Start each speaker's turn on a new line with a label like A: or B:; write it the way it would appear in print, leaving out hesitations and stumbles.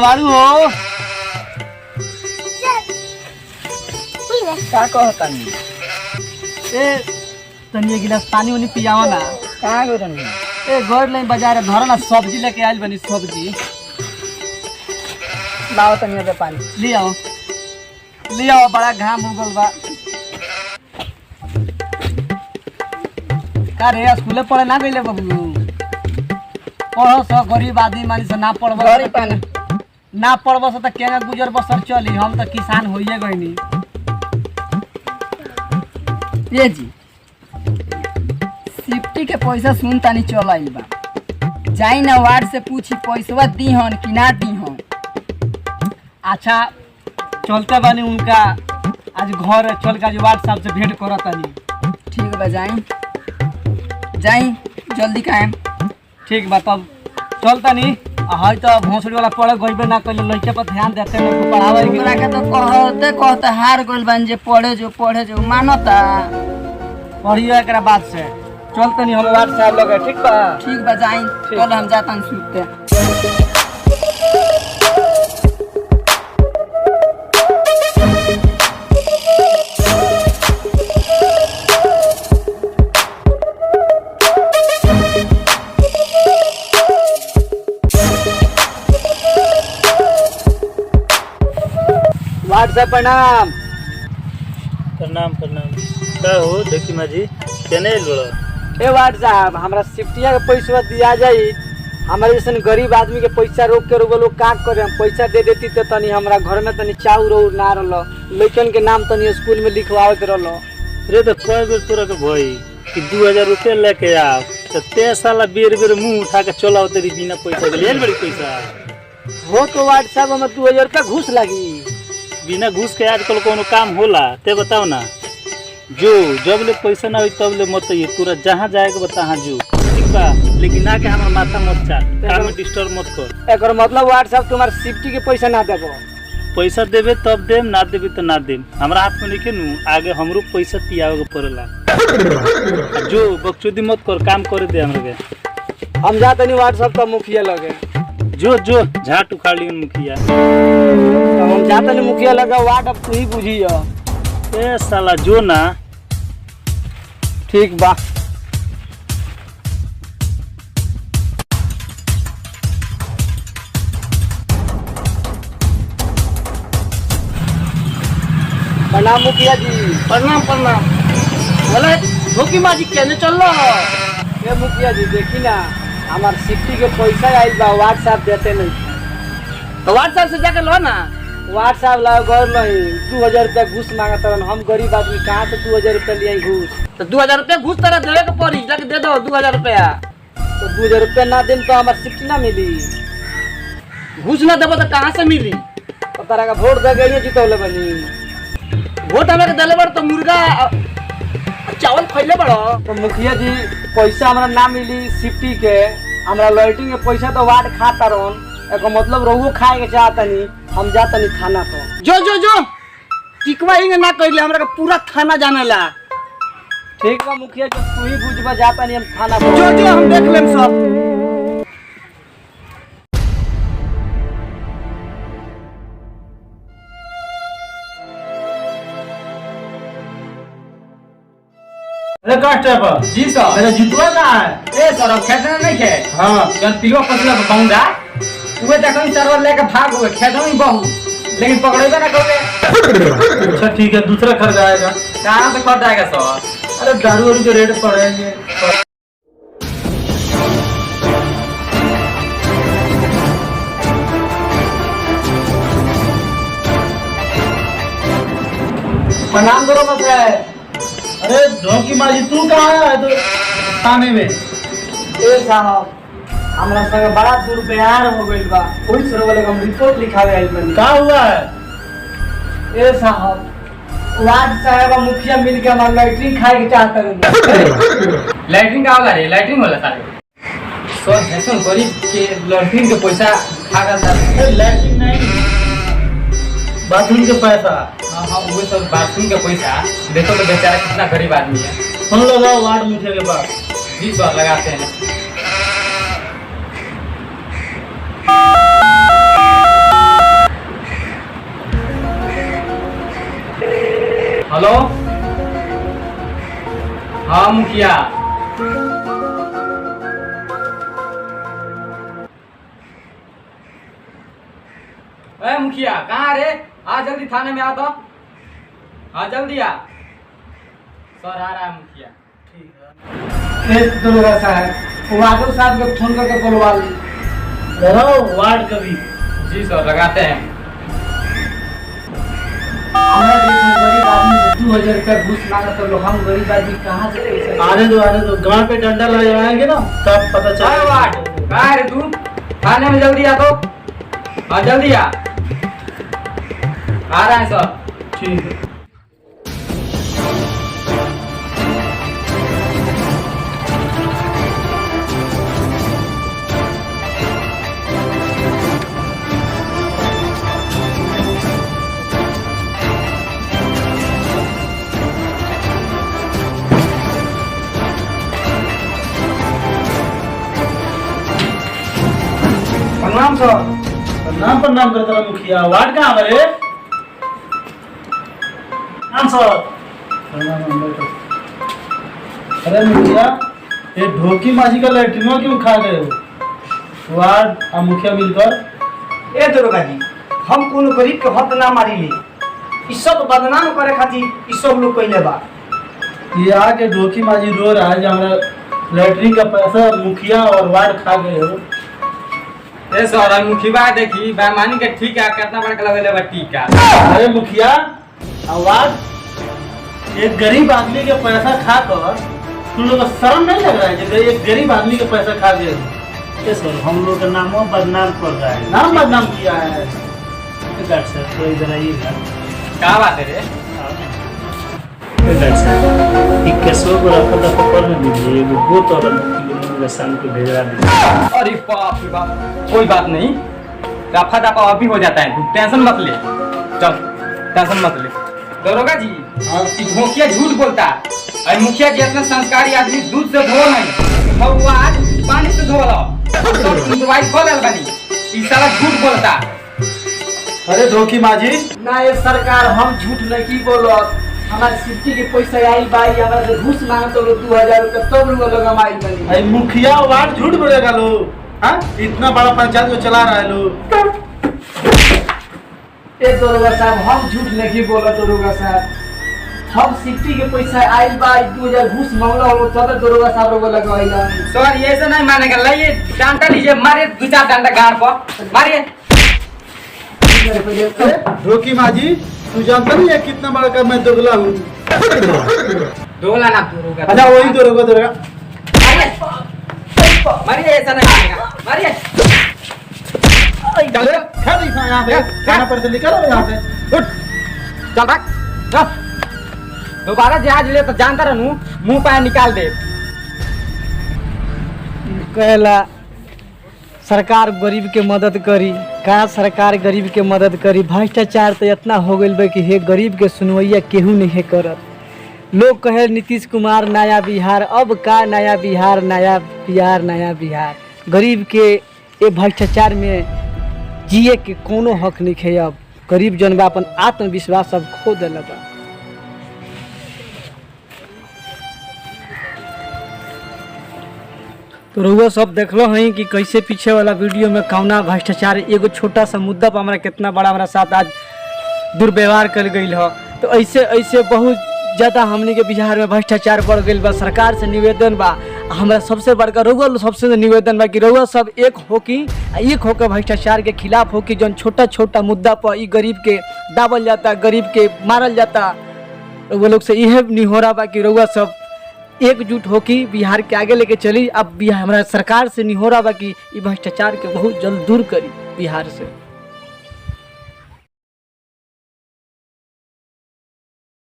A: कहाँ बारू हो?
B: का कहतानी
A: ए तनी एक गिलास पानी उनी पियावा ना।
B: कहाँ गो रही
A: ए घर नहीं बाजार धर ना सब्जी लेके आइल बनी सब्जी।
B: लाओ तनी अबे पानी
A: ले आओ बड़ा घाम हो गल बा। का रे स्कूले पढ़े ना गइले बबलू? पढ़ो स गरीब आदमी मानी से ना पढ़बो
B: गरीब पानी
A: ना पढ़बो से त केना गुजर बसर चली। हम त किसान होइए गइनी।
B: ये जी सिफ्टी के पैसा सुन तानी चल आइल बा। जाई ना वार्ड से पूछी पैसवा दी हन कि ना दी हन।
A: अच्छा चलते बानी उनका आज घर चल के आज वार्ड साहब से भेंट करत तानी।
B: ठीक बा जाई जल्दी कायम।
A: ठीक बा तब चलता नहीं हई तो भोसड़ी वाला पढ़े गइबे ना कइले लइके पर ध्यान देते न पढ़ावे के।
B: हमरा के तो कहते हार गइल बन जे पढ़े जो मानता।
A: पढ़ियो एकरा बाद से चलते नहीं हम वार्ड साहब लगे। ठीक बा
B: जाई कल हम जातन सुते।
A: वार्ड साहब प्रणाम।
C: प्रणाम का हो देखी माजी केने लोड़ा?
A: ए वार्ड साहब हमरा सिफ्टिया के पैसा दिया जाई। हमारे जैसे गरीब आदमी के पैसा रोक के रोग लोग का करे। हम पैसा दे देती तो तनी हमरा घर में तनी चाउर और ना रहलो लइकन के नाम तनी स्कूल में लिखवावे के रहलो।
C: रे तो कई बेर तोरा के भई कि 2000 रुपया लेके आओ तो ते साला बेर मुंह उठा के चलाओ तेरी बिना पैसा के लेल बड़ी पैसा
A: हो तो वार्ड साहब हमें 2000 रुपया घूस लगी।
C: बिना घूस के आजकल कोनो काम होला? ते बताओ ना। जो जब ले पैसा ना हो तब ले मत ये तोरा जहाँ जाएगा बता हाँ जो ठीक बा। लेकिन ना के हमारा माथा मत चाट काम में डिस्टर्ब मत कर।
A: एकर मतलब वार्ड साहब तुम्हारे सिफ्टी के पैसा ना देबो?
C: पैसा देवे तब देम ना देवे तो ना देम। हमरा हाथ में नहीं नु आगे हमरो पैसा पियावे के पड़ेला। जो बकचोदी मत कर काम करे दे हमरा के।
A: हम जाते नहीं वार्ड साहब का मुखिया लगे।
C: जो झाट उखाड़ लियन मुखिया।
A: हम जाते नहीं मुखिया लगा वार्ड अब तू ही बुझियो।
C: ए साला जो ना।
A: ठीक बा प्रणाम मुखिया जी।
B: प्रणाम बोले धोखी माजी केने चल रहा?
A: ए मुखिया जी देखी ना हमार सिफ्टी के पैसा आइल बा वार्ड साहब देते नहीं।
B: तो वार्ड साहब से जाके लो ना।
A: वार्ड साहब ला घर नहीं 2000 रुपया घूस मांगता। हम गरीब आदमी कहाँ से 2000 रुपया लिया घूस?
B: तो 2000 रुपया घूस तरह देवे के पड़ी जाके दे दो 2000 रुपया।
A: तो 2000 रुपया ना देम तो हमार सिफ्टी ना मिली।
B: घूस ना देबो तो कहाँ से मिली?
A: तो तारा का वोट दे गई जितौले बनी।
B: वोट हमें के देले बड़ तो मुर्गा चावल खइले बड़ो।
A: तो मुखिया जी पैसा हमरा ना मिली सिफ्टी के। हमरा लैट्रिन के पैसा तो वार्ड खाता रहन। एको मतलब रहुओ खाए के चाहतनी। हम जातनी थाना पर।
B: जो टिकवा ही ना कइले हमरा के पूरा थाना जानेला।
A: ठीक बा मुखिया जी तू ही बुझबा जातनी हम थाना पर।
B: जो हम देख लेम सब।
C: अरे कांस्टेबल
A: जी सर।
C: मेरा जुतवा कहाँ है?
A: ए सर अब खेतना नहीं खे।
C: हाँ
A: गलतियों फसला बंगा उहे देखन सरवर लेके भाग हुए खेतों में बहु लेकिन पकड़ेगा ना कहोगे।
C: अच्छा ठीक है दूसरा खर्च आएगा।
A: कहाँ से खर्च आएगा सर?
C: अरे दारू वारू के रेट पड़ेंगे।
A: प्रणाम करो बस है।
C: अरे धोखी माजी तू कहाँ है? तो थाने में।
A: ए साहब हमरा संग बड़ा दुर्व्यवहार हो गइल बा। पुलिस वाले हम रिपोर्ट लिखावे आइल बनी।
C: कहाँ हुआ है?
A: ए साहब वार्ड साहब और मुखिया मिल के हमारा लैट्रिन खाए के चाहते हैं।
D: लैट्रिन का होगा रे? लैट्रिन होला सारे सर ऐसा गरीब के लैट्रिन के पैसा खा करता है।
C: लैट्रिन नहीं बाथरूम के पैसा।
D: हाँ वो सब बाथरूम के पैसा। देखो तो बेचारा कितना गरीब आदमी है।
C: फोन लगाओ वार्ड मुखिया के पास।
D: जी सर लगाते हैं। हेलो, हाँ मुखिया। ए मुखिया कहाँ रे? आ जल्दी थाने में आ तो। हाँ जल्दी आ। सर आ रहा है मुखिया।
A: दरोगा साहब वार्ड साहब को फोन करके बुलवा ली।
C: वार्ड कभी
D: जी सर लगाते हैं।
A: हमारे गरीब आदमी से 2000 रुपया घूस मांगा तो लोग, हम गरीब आदमी कहाँ से पैसे?
C: आने दो गांव पे डंडा लगाएंगे ना तब पता
D: अरे
C: चलेगा।
D: वार्ड कहाँ है रे तू? थाने में जल्दी आ तो। हाँ जल्दी आ रहा है सर।
C: ठीक है।
A: प्रणाम सर।
C: प्रणाम करता रहा मुखिया। वार्ड कहाँ है रे? नाम सर। अरे मुखिया, ये ढोकी माझी का लैट्रिनो क्यों खा गए हो? वार्ड और मुखिया मिलकर।
A: ए दरोगा जी, हम कोनो गरीब के हक ना मारी ले। ई सब बदनाम करे खातिर ई सब लोग कइले बा।
C: ये आके ढोकी माझी रो रहा है जो हमारा लैट्रिन का पैसा मुखिया और वार्ड खा गए हो।
D: ए सर मुखिया देखी बेईमानी के ठीक है, कितना बड़ा लगेले बा टीका।
C: अरे मुखिया और वार्ड, एक गरीब आदमी के पैसा खाकर तुम लोग को शर्म नहीं लग रहा है कि एक गरीब आदमी के पैसा खा गए हो? ये सर हम लोग का नाम बदनाम कर रहा है। नाम बदनाम किया है डॉक्टर साहब, तो इधर आइएगा।
D: क्या बात है रे?
C: डॉक्टर साहब एक केसो को रखा था पकड़ में दीजिए, वो बहुत और शाम को भेजा दीजिए।
D: अरे बाप रे बाप, कोई बात नहीं, दफा दफा अभी हो जाता है, तू टेंशन मत ले। चल टेंशन मत ले। दरोगा जी मुखिया झूठ बोलता है। अरे मुखिया जी इतना संस्कारी आदमी दूध से धो नहीं, भगवान पानी से धोला तो दवाई खो ले बनी। ई साला झूठ बोलता।
C: अरे धोखी माझी
A: ना ये सरकार, हम झूठ नहीं बोलो। हमारे सिटी के पैसा आई बाई, हमारे से घूस मांगा तो लोग 2000 रुपया तब लोग लगाई बनी।
C: भाई मुखिया वार्ड झूठ बोलेगा लोग? हाँ, इतना बड़ा पंचायत को चला रहा है लोग।
A: ए दरोगा साहब, हम झूठ नहीं बोला दरोगा साहब। हम सिटी के पैसा आई बाई 2000 घूस मांगला हो तब दरोगा साहब लोग लगाईला।
D: सर ये ऐसा नहीं मानेगा, लाइए डांटा लीजिए, मारिए 2-4 डांटा गाड़ पर मारिए।
C: धोखी माझी, तू जानता नहीं है कितना बड़ा का मैं दोगला हूँ।
D: दोला ना दरोगा।
C: अच्छा वही दोगला
D: मारिए मारिए, ऐसा नहीं मानेगा, मारिए। चलो
C: यहाँ पे खाना पर से निकलो यहाँ से।
D: उठ चल भाग जा। दोबारा जहाज ले तो जानता रहूं, मुंह पैर निकाल दे।
A: कहला सरकार गरीब के मदद करी, का सरकार गरीब के मदद करी। भ्रष्टाचार तो इतना हो गइल बा कि हे गरीब के सुनवैया केहू नहीं करत। लोग कहे नीतीश कुमार नया बिहार, अब का नया बिहार, नया बिहार, नया बिहार। गरीब के ये भ्रष्टाचार में जिए के कोनो हक नहीं है। अब गरीब जन बा अपन आत्मविश्वास सब खो दिल बा। तो रउआ सब देखलो हैं कि कैसे पीछे वाला वीडियो में कौना भ्रष्टाचार, एगो छोटा सा मुद्दा पर हमारा कितना बड़ा हमारा साथ आज दुर्व्यवहार कर गई हो। तो ऐसे ऐसे बहुत ज़्यादा हमने के बिहार में भ्रष्टाचार बढ़ गई बा। सरकार से निवेदन बा, हमारा सबसे बड़का रउआ सबसे निवेदन बा कि रउआ सब एक होकर भ्रष्टाचार के खिलाफ हो कि जौन छोटा छोटा मुद्दा पर ई गरीब के दाबल जाता, गरीब के मारल जाता। रउआ लोग से यह निहोरा बा कि रउआ सब एकजुट हो कि बिहार के आगे लेके चली। अब बिहार हमारा सरकार से निहोरा बा कि ई भ्रष्टाचार के बहुत जल्द दूर करी बिहार से।